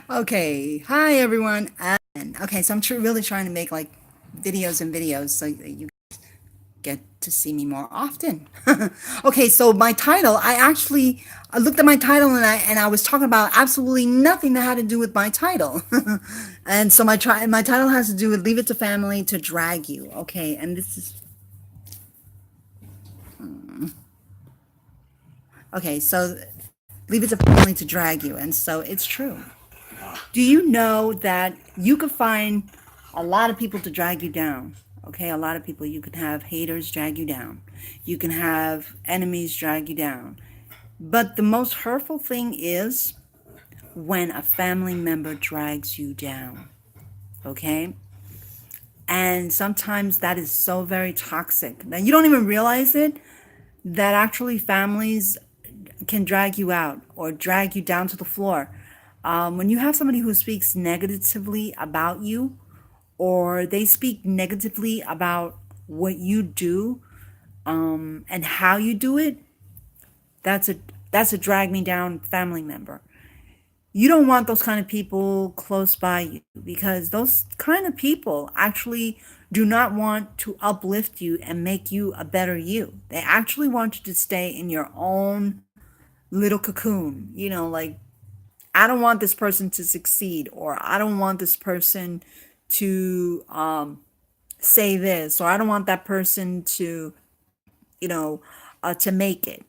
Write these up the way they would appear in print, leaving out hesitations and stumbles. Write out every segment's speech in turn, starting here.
Okay, hi everyone. Okay, so I'm really trying to make like videos and videos so that you get to see me more often. Okay, so my title, I looked at my title and I was talking about absolutely nothing that had to do with my title. And so my title has to do with leave it to family to drag you. Okay, and this is okay, so leave it to family to drag you. And so it's true. Do you know that you could find a lot of people to drag you down? Okay, a lot of people. You can have haters drag you down. You can have enemies drag you down. But the most hurtful thing is when a family member drags you down. Okay? And sometimes that is so very toxic. Now, you don't even realize it that actually families can drag you out or drag you down to the floor. When you have somebody who speaks negatively about you, or they speak negatively about what you do and how you do it, that's a that's a drag me down family member. You don't want those kind of people close by you because those kind of people actually do not want to uplift you and make you a better you. They actually want you to stay in your own little cocoon. Like, I don't want this person to succeed, or I don't want this person to say this, or I don't want that person to, to make it.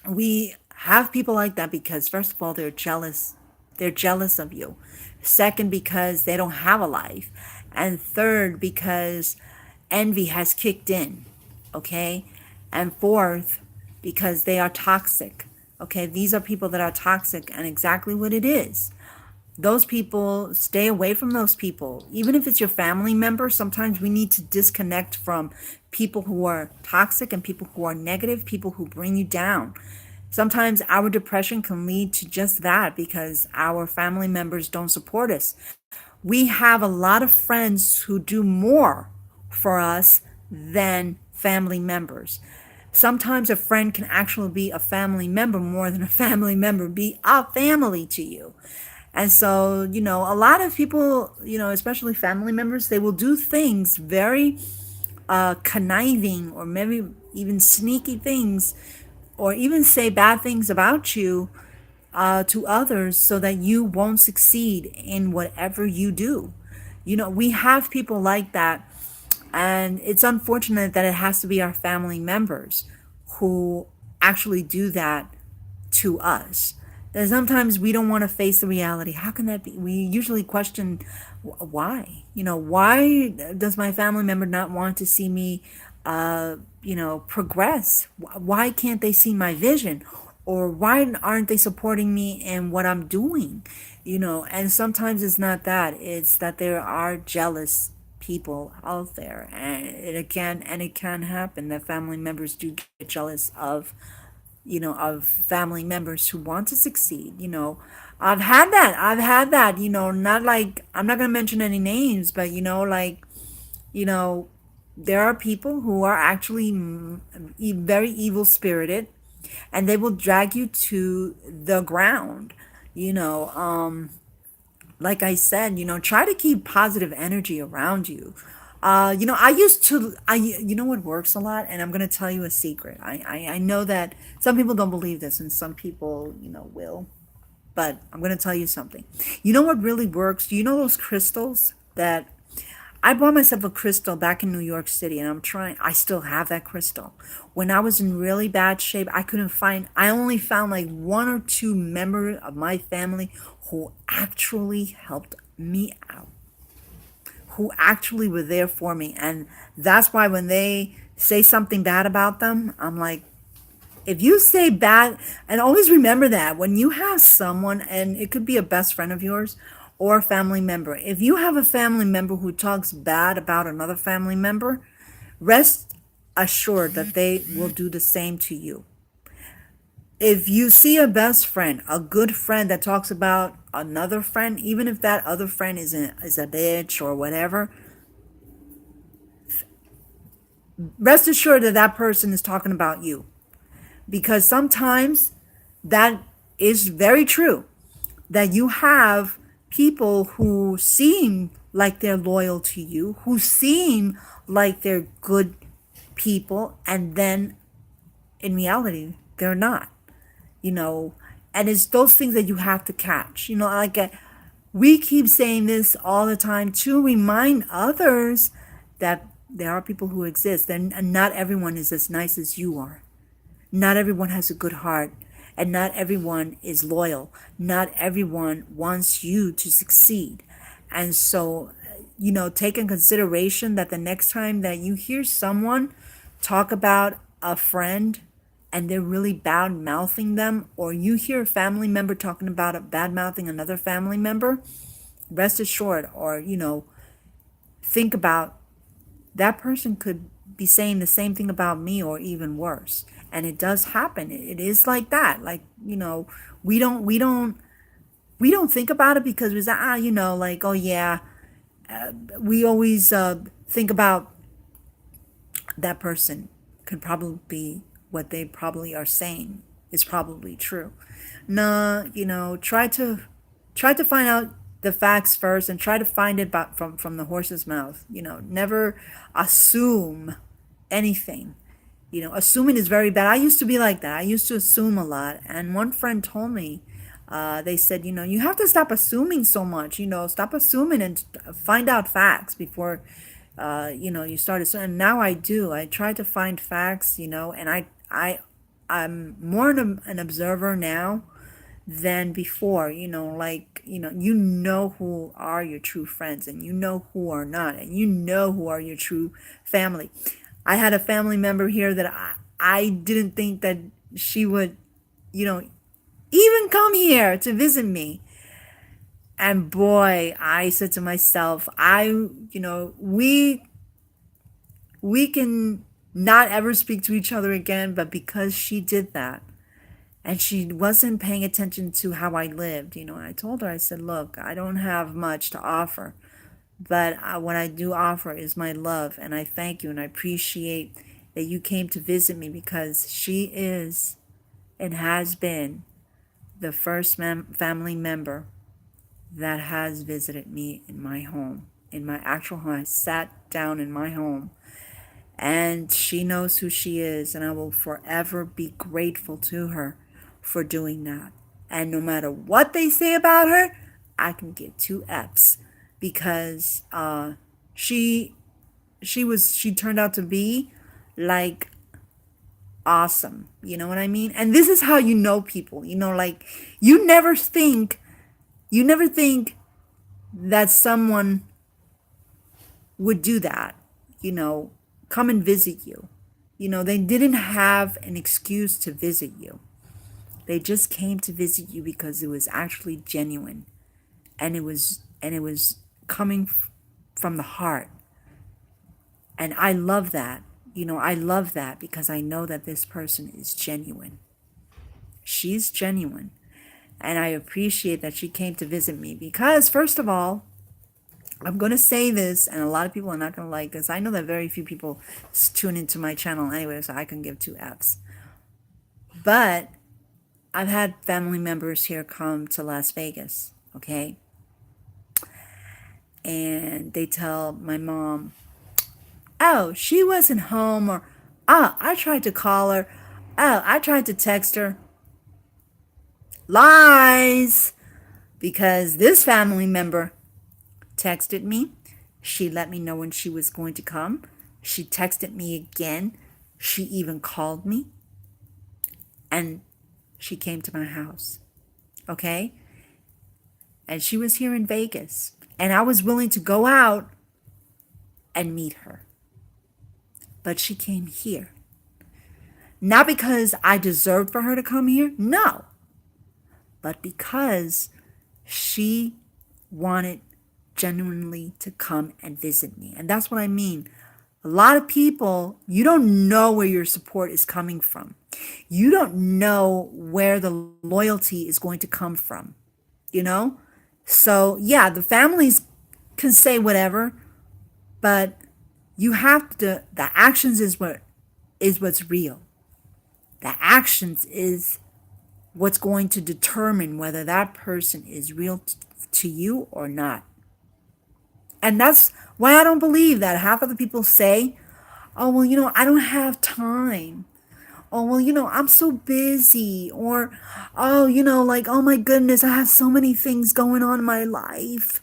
We have people like that because, first of all, they're jealous. They're jealous of you. Second, because they don't have a life. And third, because envy has kicked in. Okay. And fourth, because they are toxic. Okay. These are people that are toxic, and exactly what it is. Those people, stay away from those people. Even if it's your family member, sometimes we need to disconnect from people who are toxic and people who are negative, people who bring you down. Sometimes our depression can lead to just that because our family members don't support us. We have a lot of friends who do more for us than family members. Sometimes a friend can actually be a family member more than a family member be a family to you. And so, a lot of people, especially family members, they will do things very conniving, or maybe even sneaky things, or even say bad things about you to others so that you won't succeed in whatever you do. We have people like that, and it's unfortunate that it has to be our family members who actually do that to us. That sometimes we don't want to face the reality. How can that be? We usually question why. Why does my family member not want to see me, progress? Why can't they see my vision? Or why aren't they supporting me in what I'm doing? And sometimes it's not that, it's that there are jealous people out there, and it can happen that family members do get jealous of family members who want to succeed. I've had that, not like, I'm not going to mention any names, but like, you know there are people who are actually very evil spirited, and they will drag you to the ground. you know um like I said, try to keep positive energy around you. I used to, what works a lot, and I'm going to tell you a secret. I know that some people don't believe this, and some people, will, but I'm going to tell you something. You know what really works? Do you know those crystals that I bought myself a crystal back in New York City, and I still have that crystal. When I was in really bad shape, I only found like one or two members of my family who actually helped me out, who actually were there for me. And that's why when they say something bad about them, I'm like, if you say bad, and always remember that when you have someone, and it could be a best friend of yours or a family member, if you have a family member who talks bad about another family member, rest assured that they will do the same to you. If you see a best friend, a good friend that talks about another friend, even if that other friend is a bitch or whatever, rest assured that that person is talking about you, because sometimes that is very true. that you have people who seem like they're loyal to you, who seem like they're good people, and then in reality, they're not, you know. And it's those things that you have to catch, you know, like we keep saying this all the time to remind others that there are people who exist, and not everyone is as nice as you are. Not everyone has a good heart, and not everyone is loyal. Not everyone wants you to succeed. And so, you know, take in consideration that the next time that you hear someone talk about a friend and they're really bad mouthing them, or you hear a family member talking about bad mouthing another family member, rest assured, or, you know, think about that person could be saying the same thing about me or even worse. And it does happen. It is like that. Like, you know, we don't think about it because we say, you know, like, oh yeah, we always think about that person could probably be what they probably are saying is probably true. No, you know, try to find out the facts first and try to find it from the horse's mouth. You know, never assume anything. You know, assuming is very bad. I used to be like that. I used to assume a lot. And one friend told me, they said, you know, you have to stop assuming so much. You know, stop assuming and find out facts before, you know, you start assuming. And now I do. I try to find facts, you know, and I'm more an observer now than before. You know, like, you know who are your true friends and you know who are not, and you know who are your true family. I had a family member here that I didn't think that she would, you know, even come here to visit me. And boy, I said to myself, you know, we can not ever speak to each other again, but because she did that and she wasn't paying attention to how I lived, you know, I told her, I said, look, I don't have much to offer, but what I do offer is my love, and I thank you and I appreciate that you came to visit me, because she is and has been the first family member that has visited me in my home, in my actual home. I sat down in my home, and she knows who she is, and I will forever be grateful to her for doing that. And no matter what they say about her, I can give two F's, because she she turned out to be like awesome. You know what I mean? And this is how you know people. You know, like you never think that someone would do that, you know, come and visit you. You know, they didn't have an excuse to visit you. They just came to visit you because it was actually genuine, and it was coming from the heart. And I love that. You know, I love that because I know that this person is genuine. She's genuine. And I appreciate that she came to visit me because, first of all, I'm going to say this, and a lot of people are not going to like this. I know that very few people tune into my channel anyway, so I can give two F's. But I've had family members here come to Las Vegas, okay? And they tell my mom, oh, she wasn't home, or, oh, I tried to call her. Oh, I tried to text her. Lies! Because this family member texted me. She let me know when she was going to come. She texted me again. She even called me. And she came to my house. Okay? And she was here in Vegas. And I was willing to go out and meet her. But she came here. Not because I deserved for her to come here. No. But because she wanted genuinely to come and visit me. And that's what I mean. A lot of people, you don't know where your support is coming from. You don't know where the loyalty is going to come from, you know? So, yeah, the families can say whatever, but you have to, the actions is what's real. The actions is what's going to determine whether that person is real to you or not. And that's why I don't believe that half of the people say, oh, well, I don't have time. Oh, well, I'm so busy. Or, oh, like, oh my goodness, I have so many things going on in my life.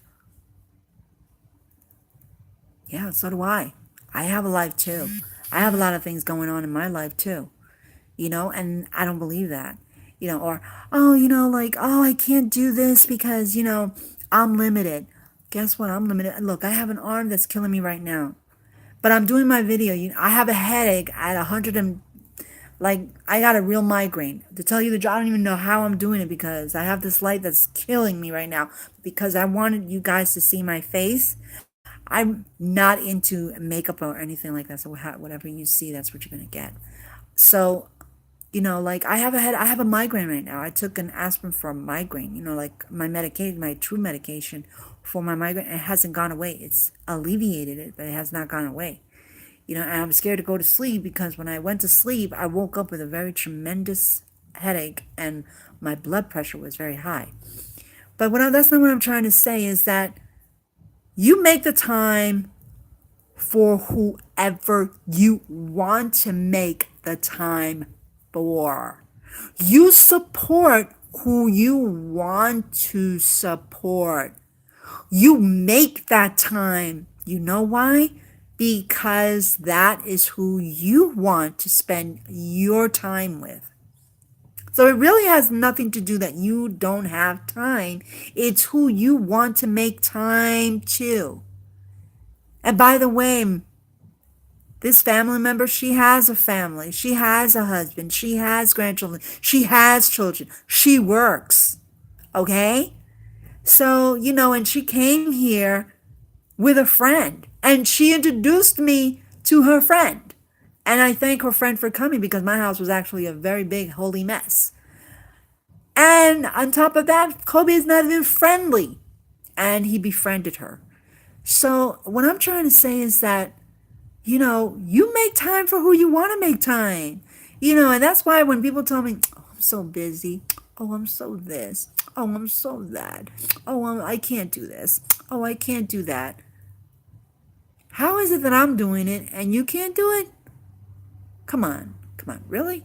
Yeah, so do I. I have a life too. I have a lot of things going on in my life too, and I don't believe that, or, oh, like, oh, I can't do this because, I'm limited. Guess what? I'm limited. Look, I have an arm that's killing me right now, but I'm doing my video. I have a headache at 100 and, like, I got a real migraine. To tell you the truth, I don't even know how I'm doing it because I have this light that's killing me right now because I wanted you guys to see my face. I'm not into makeup or anything like that. So whatever you see, that's what you're going to get. So, like I have a migraine right now. I took an aspirin for a migraine, like my medication, my true medication for my migraine. It hasn't gone away. It's alleviated it, but it has not gone away. And I'm scared to go to sleep because when I went to sleep, I woke up with a very tremendous headache and my blood pressure was very high. But that's not what I'm trying to say is that you make the time for whoever you want to make the time for. You support who you want to support. You make that time. You know why? Because that is who you want to spend your time with. So it really has nothing to do that you don't have time. It's who you want to make time to. And by the way, this family member, she has a family. She has a husband. She has grandchildren. She has children. She works. Okay? So, and she came here with a friend. And she introduced me to her friend. And I thank her friend for coming because my house was actually a very big, holy mess. And on top of that, Kobe is not even friendly. And he befriended her. So what I'm trying to say is that, you make time for who you want to make time. And that's why when people tell me, oh, I'm so busy. Oh, I'm so this. Oh, I'm so that. Oh, I can't do this. Oh, I can't do that. How is it that I'm doing it and you can't do it? Come on, really?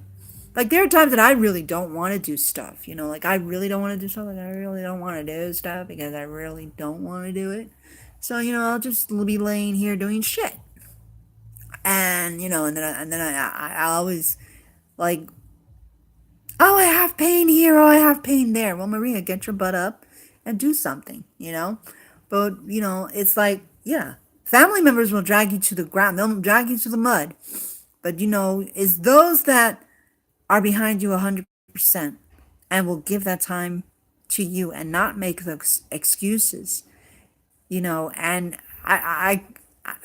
Like there are times that I really don't want to do stuff, like I really don't want to do stuff, like I really don't want to do stuff because I really don't want to do it. So, I'll just be laying here doing shit. And, and then I always like, oh, I have pain here, oh, I have pain there. Well, Maria, get your butt up and do something, But, it's like, yeah, family members will drag you to the ground. They'll drag you to the mud. But, it's those that are behind you 100% and will give that time to you and not make the excuses, and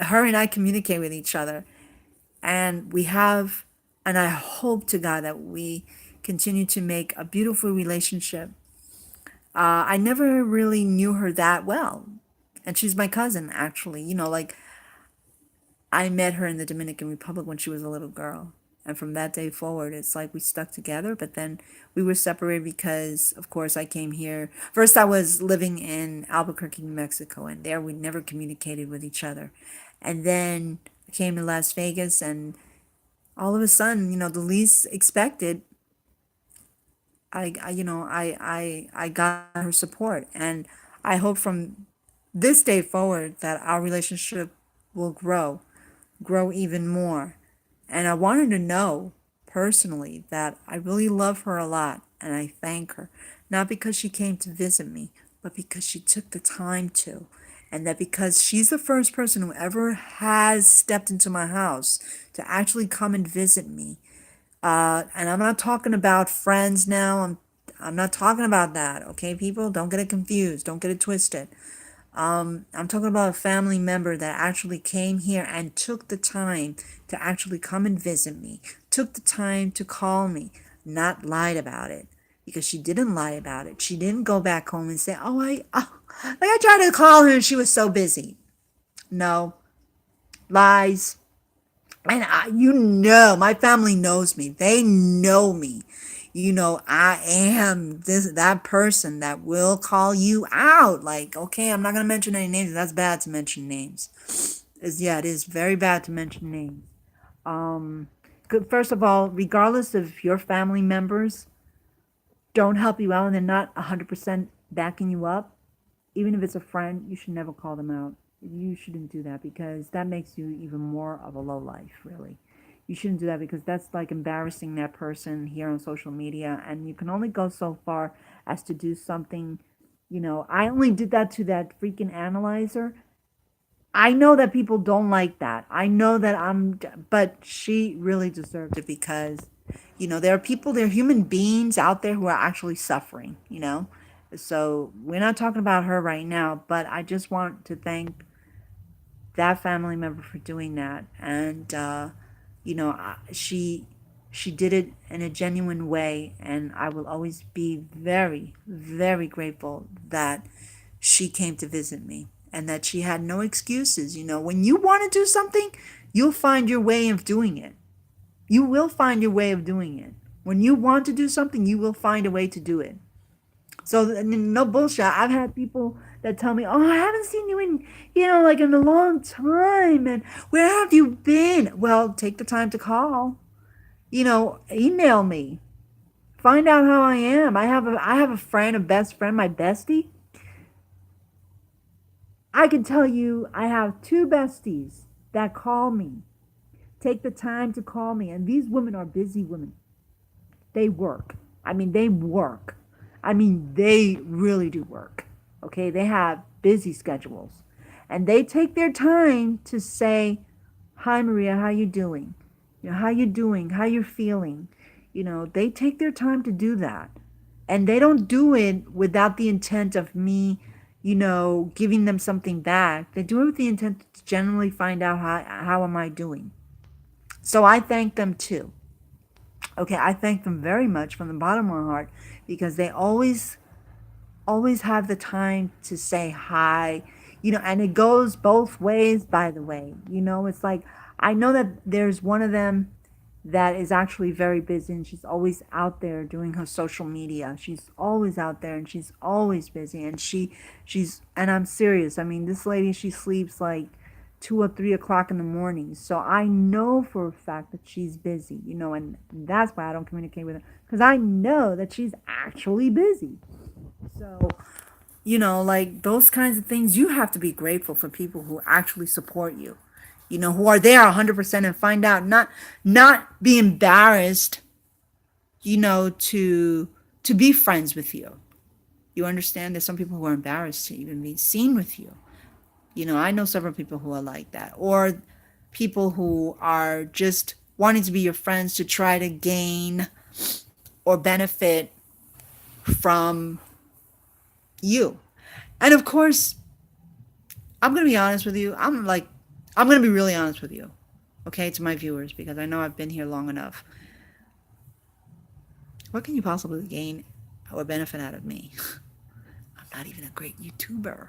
her and I communicate with each other and and I hope to God that we continue to make a beautiful relationship. I never really knew her that well. And she's my cousin, actually. Like I met her in the Dominican Republic when she was a little girl. And from that day forward, it's like we stuck together, but then we were separated because, of course, I came here. First, I was living in Albuquerque, New Mexico, and there we never communicated with each other. And then I came to Las Vegas, and all of a sudden, the least expected, I got her support. And I hope from this day forward that our relationship will grow even more. And I wanted to know personally that I really love her a lot and I thank her, not because she came to visit me, but because she took the time to. And that because she's the first person who ever has stepped into my house to actually come and visit me. And I'm not talking about friends now. I'm not talking about that. Okay, people, don't get it confused. Don't get it twisted. I'm talking about a family member that actually came here and took the time to actually come and visit me, took the time to call me, not lied about it, because she didn't lie about it. She didn't go back home and say, like I tried to call her and she was so busy. No, lies. And my family knows me. They know me. I am that person that will call you out. Like, okay, I'm not gonna mention any names. That's bad to mention names. Yeah, it is very bad to mention names. Um, First of all, regardless of your family members don't help you out and they're not 100% backing you up, even if it's a friend, you should never call them out. You shouldn't do that because that makes you even more of a low life, really. You shouldn't do that because that's like embarrassing that person here on social media, and you can only go so far as to do something. I only did that to that freaking analyzer. I know that people don't like that. I know that but she really deserved it because, there are people, there are human beings out there who are actually suffering. So we're not talking about her right now, but I just want to thank that family member for doing that. And, she did it in a genuine way. And I will always be very, very grateful that she came to visit me and that she had no excuses. When you want to do something, you'll find your way of doing it. You will find your way of doing it. When you want to do something, you will find a way to do it. So no bullshit. I've had people that tell me, "Oh, I haven't seen you in, like in a long time, and where have you been?" Well, take the time to call. Email me. Find out how I am. I have a friend, a best friend, my bestie. I can tell you I have two besties that call me. Take the time to call me. And these women are busy women. They work. They work. They really do work. Okay? They have busy schedules. And they take their time to say, "Hi Maria, how you doing? How you doing? How you feeling?" They take their time to do that. And they don't do it without the intent of me giving them something back. They do it with the intent to generally find out how am I doing. So I thank them too. Okay, I thank them very much from the bottom of my heart because they always have the time to say hi. And it goes both ways, by the way. It's like I know that there's one of them that is actually very busy and she's always out there doing her social media. She's always out there and she's always busy and she's and I'm serious. This lady, she sleeps like 2 or 3 o'clock in the morning. So I know for a fact that she's busy, and that's why I don't communicate with her because I know that she's actually busy. So, like those kinds of things, you have to be grateful for people who actually support you, who are there 100% and find out, not be embarrassed, to be friends with you. You understand? There's some people who are embarrassed to even be seen with you. I know several people who are like that, or people who are just wanting to be your friends to try to gain or benefit from you. And of course, I'm going to be honest with you. I'm going to be really honest with you, okay, to my viewers, because I know I've been here long enough. What can you possibly gain or benefit out of me? I'm not even a great YouTuber.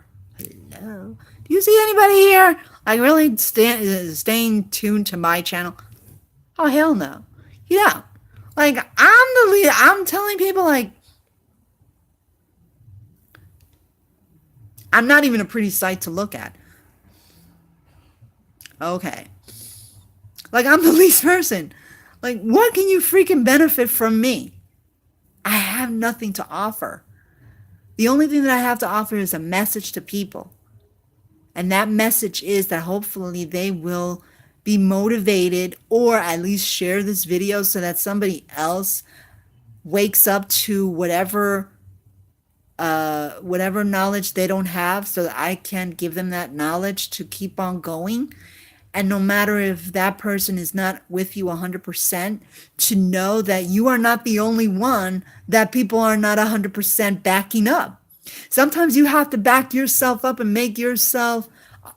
Hello? Do you see anybody here? Like really staying tuned to my channel? Oh, hell no. Yeah. Like, I'm the leader. I'm telling people, like, I'm not even a pretty sight to look at. Okay. Like, I'm the least person. Like, what can you freaking benefit from me? I have nothing to offer. The only thing that I have to offer is a message to people. And that message is that hopefully they will be motivated or at least share this video so that somebody else wakes up to whatever knowledge they don't have, so that I can give them that knowledge to keep on going. And no matter if that person is not with you 100%, to know that you are not the only one that people are not 100% backing up. Sometimes you have to back yourself up and make yourself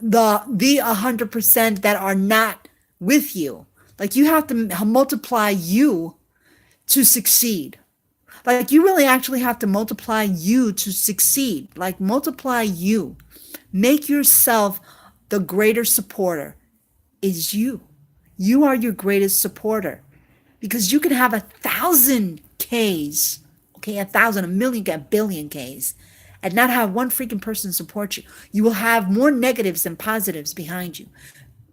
the 100% that are not with you. Like, you have to multiply you to succeed. Like, you really actually have to multiply you to succeed. Like, multiply you. Make yourself the greater supporter. Is you. You are your greatest supporter. Because you can have 1,000 Ks, okay, 1,000, a million, a billion Ks, and not have one freaking person support you, you will have more negatives than positives behind you.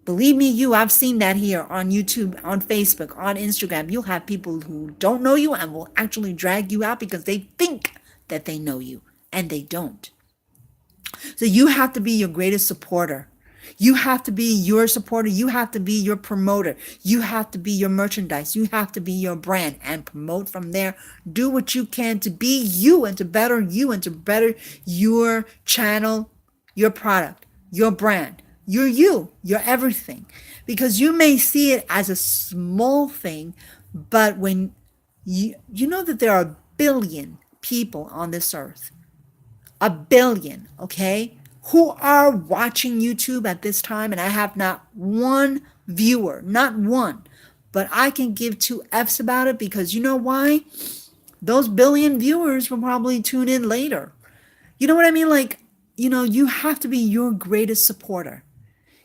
Believe me, I've seen that here on YouTube, on Facebook, on Instagram. You'll have people who don't know you and will actually drag you out because they think that they know you and they don't. So you have to be your greatest supporter. You have to be your supporter. You have to be your promoter. You have to be your merchandise. You have to be your brand and promote from there. Do what you can to be you and to better you and to better your channel, your product, your brand. You're you. You're everything. Because you may see it as a small thing, but when you know that there are a billion people on this earth, a billion, okay, who are watching YouTube at this time, and I have not one viewer, not one, but I can give two F's about it because you know why? Those billion viewers will probably tune in later. You know what I mean? Like, you have to be your greatest supporter.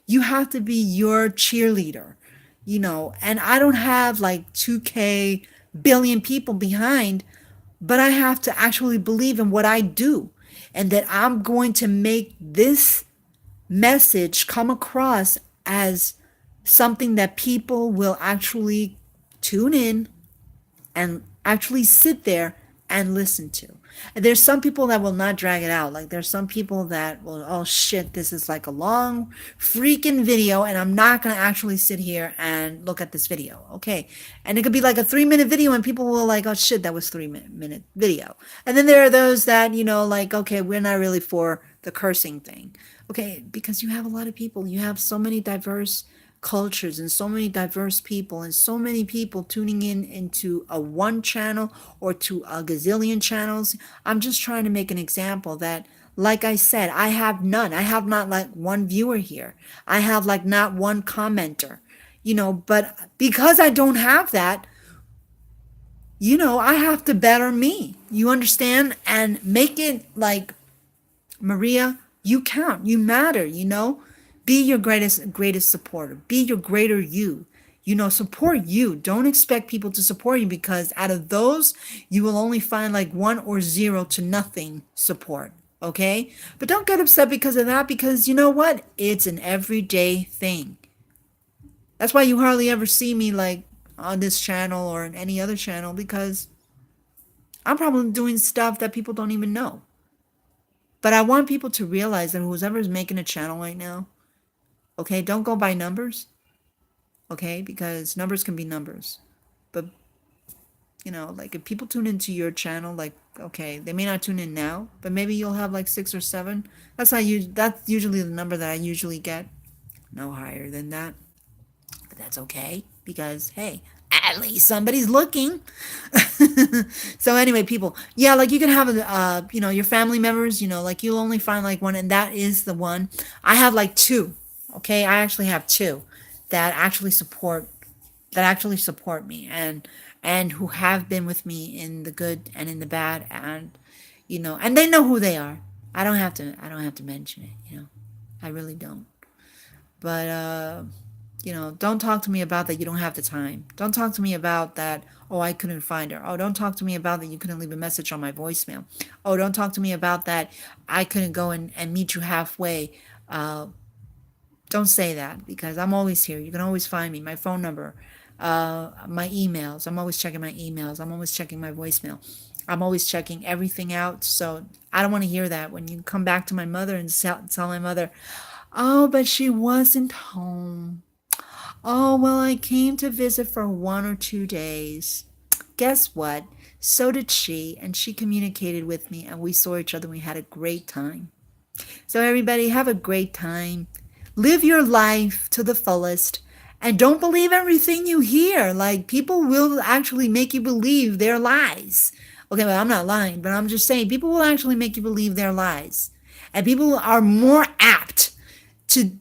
You have to be your cheerleader, and I don't have like 2K billion people behind, but I have to actually believe in what I do and that I'm going to make this message come across as something that people will actually tune in and actually sit there and listen to. And there's some people that will not drag it out. Like there's some people that will, oh shit, this is like a long freaking video and I'm not going to actually sit here and look at this video. Okay. And it could be like a 3-minute video and people will like, oh shit, that was 3-minute video. And then there are those that, like, okay, we're not really for the cursing thing. Okay. Because you have a lot of people, you have so many diverse cultures and so many diverse people and so many people tuning in into a one channel or to a gazillion channels. I'm just trying to make an example that, like I said, I have none. I have not like one viewer here. I have like not one commenter, but because I don't have that, I have to better me. You understand? And make it like, Maria, you count, you matter, Be your greatest supporter. Be your greater you. Support you. Don't expect people to support you because out of those, you will only find like 1 or 0 to nothing support. Okay? But don't get upset because of that because you know what? It's an everyday thing. That's why you hardly ever see me like on this channel or in any other channel because I'm probably doing stuff that people don't even know. But I want people to realize that whoever is making a channel right now, okay, don't go by numbers, okay, because numbers can be numbers. But, like if people tune into your channel, like, okay, they may not tune in now, but maybe you'll have like 6 or 7. That's usually the number that I usually get. No higher than that. But that's okay because, hey, at least somebody's looking. So anyway, people, yeah, like you can have, your family members, like you'll only find like one and that is the one. I have like 2. Okay, I actually have 2 that actually support me and who have been with me in the good and in the bad and and they know who they are. I don't have to mention it, I really don't. But don't talk to me about that you don't have the time. Don't talk to me about that, oh, I couldn't find her. Oh, don't talk to me about that you couldn't leave a message on my voicemail. Oh, don't talk to me about that I couldn't go and meet you halfway. Don't say that because I'm always here. You can always find me. My phone number, my emails. I'm always checking my emails. I'm always checking my voicemail. I'm always checking everything out. So I don't want to hear that when you come back to my mother and tell my mother, oh, but she wasn't home. Oh, well, I came to visit for 1 or 2 days. Guess what? So did she, and she communicated with me, and we saw each other, and we had a great time. So everybody, have a great time. Live your life to the fullest, and don't believe everything you hear. Like, people will actually make you believe their lies. Okay, well, I'm not lying, but I'm just saying people will actually make you believe their lies. And people are more apt to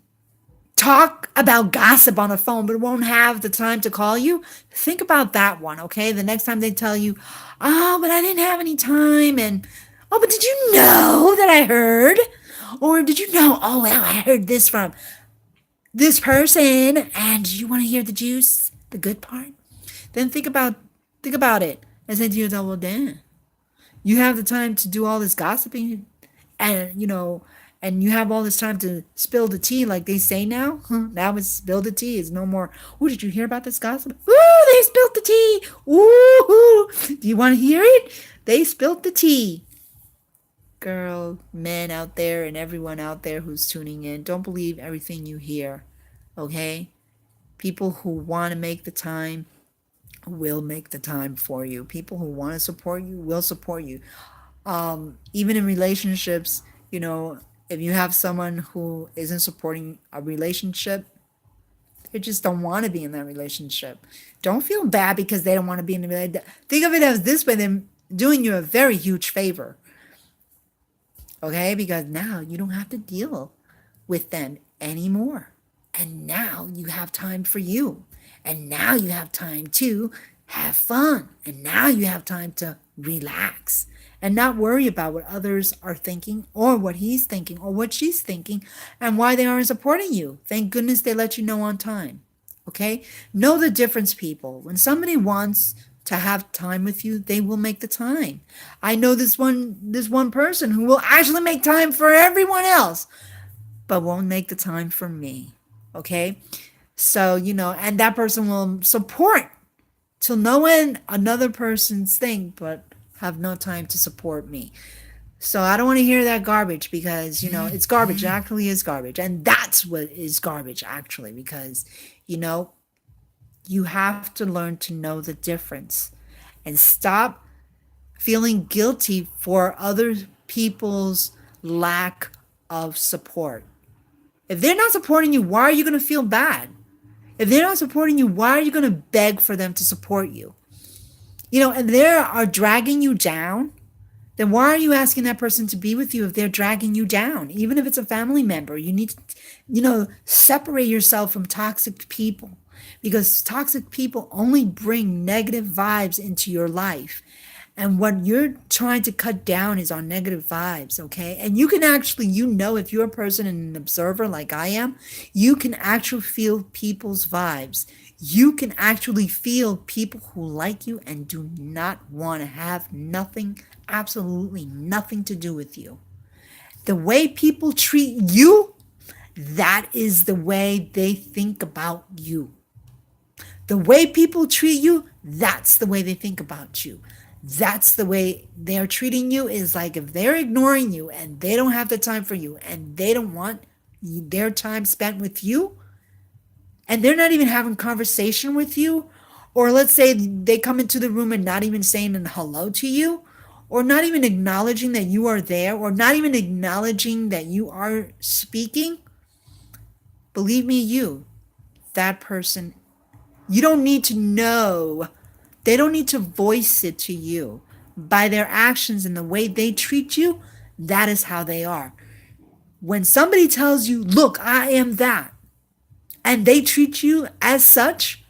talk about gossip on the phone but won't have the time to call you. Think about that one, okay? The next time they tell you, oh, but I didn't have any time, and oh, but did you know that I heard? Or did you know, oh, well, I heard this from this person, and you want to hear the juice, the good part? Then think about it. I said to yourself, well, damn, you have the time to do all this gossiping and, and you have all this time to spill the tea like they say now. Now it's spill the tea. It's no more, oh, did you hear about this gossip? Ooh, they spilled the tea. Ooh, do you want to hear it? They spilled the tea. Girl, men out there and everyone out there who's tuning in, don't believe everything you hear, okay? People who want to make the time will make the time for you. People who want to support you will support you. Even in relationships, if you have someone who isn't supporting a relationship, they just don't want to be in that relationship. Don't feel bad because they don't want to be in the relationship. Think of it as this way: they're doing you a very huge favor. Okay, because now you don't have to deal with them anymore. And now you have time for you. And now you have time to have fun. And now you have time to relax and not worry about what others are thinking or what he's thinking or what she's thinking and why they aren't supporting you. Thank goodness they let you know on time. Okay? Know the difference, people. When somebody wants to have time with you, they will make the time. I know this one person who will actually make time for everyone else, but won't make the time for me. Okay? So, and that person will support till no end another person's thing, but have no time to support me. So I don't want to hear that garbage because, it's garbage. It actually is garbage. And that's what is garbage, actually, because, you have to learn to know the difference and stop feeling guilty for other people's lack of support. If they're not supporting you, why are you going to feel bad? If they're not supporting you, why are you going to beg for them to support you? And they are dragging you down, then why are you asking that person to be with you if they're dragging you down? Even if it's a family member, you need to, separate yourself from toxic people because toxic people only bring negative vibes into your life. And what you're trying to cut down is on negative vibes, okay? And you can actually, if you're a person and an observer like I am, you can actually feel people's vibes. You can actually feel people who like you and do not want to have nothing, absolutely nothing to do with you. The way people treat you, that is the way they think about you. The way people treat you, that's the way they think about you. That's the way they're treating you is like if they're ignoring you and they don't have the time for you and they don't want their time spent with you and they're not even having conversation with you, or let's say they come into the room and not even saying hello to you, or not even acknowledging that you are there, or not even acknowledging that you are speaking, believe me, that person, you don't need to know. They don't need to voice it to you. By their actions and the way they treat you, that is how they are. When somebody tells you, look, I am that, and they treat you as such,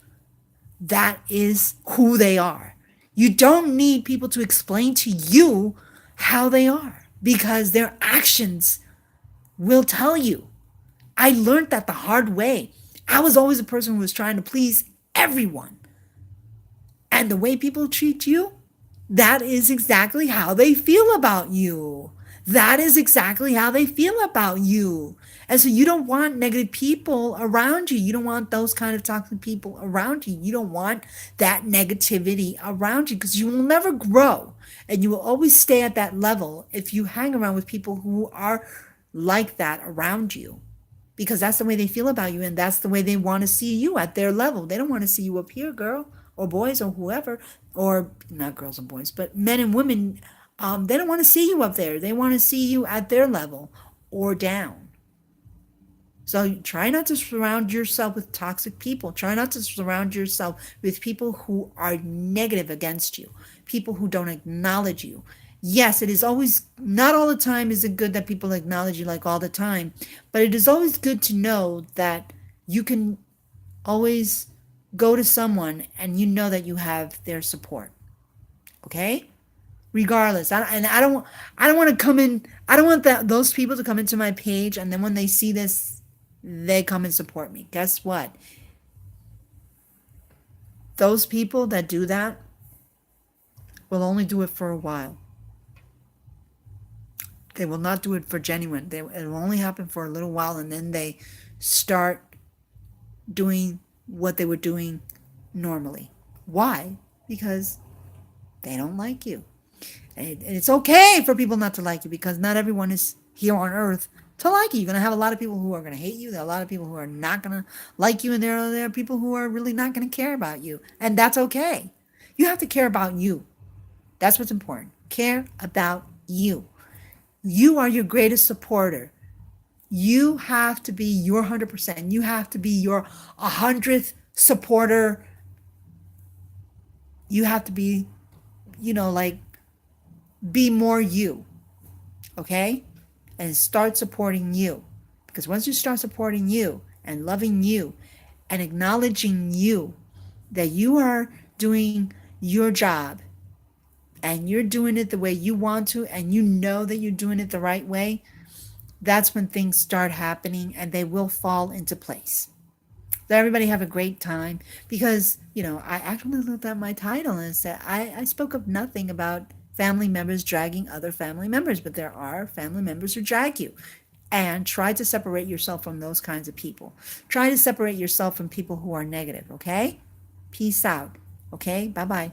that is who they are. You don't need people to explain to you how they are because their actions will tell you. I learned that the hard way. I was always a person who was trying to please everyone. And the way people treat you, that is exactly how they feel about you. That is exactly how they feel about you. And so you don't want negative people around you. You don't want those kind of toxic people around you. You don't want that negativity around you because you will never grow. And you will always stay at that level if you hang around with people who are like that around you. Because that's the way they feel about you and that's the way they want to see you at their level. They don't want to see you up here, girl, or boys or whoever, or not girls and boys, but men and women. They don't want to see you up there. They want to see you at their level or down. So try not to surround yourself with toxic people. Try not to surround yourself with people who are negative against you, people who don't acknowledge you. Yes, it is always, not all the time is it good that people acknowledge you like all the time, but it is always good to know that you can always go to someone and you know that you have their support. Okay? Regardless. I don't want to come in, I don't want those people to come into my page and then when they see this, they come and support me. Guess what? Those people that do that, will only do it for a while. They will not do it for genuine. It will only happen for a little while, and then they start doing what they were doing normally. Why? Because they don't like you. And it's okay for people not to like you, because not everyone is here on earth to like you. You're going to have a lot of people who are going to hate you. There are a lot of people who are not going to like you, and there are people who are really not going to care about you. And that's okay. You have to care about you. That's what's important. Care about you. You are your greatest supporter. You have to be your 100%. You have to be your 100th supporter. You have to be, like, be more you. Okay? And start supporting you. Because once you start supporting you and loving you and acknowledging you, that you are doing your job and you're doing it the way you want to, and you know that you're doing it the right way, that's when things start happening and they will fall into place. So everybody have a great time, because, I actually looked at my title and said I spoke of nothing about family members dragging other family members, but there are family members who drag you. And try to separate yourself from those kinds of people. Try to separate yourself from people who are negative, okay? Peace out, okay? Bye-bye.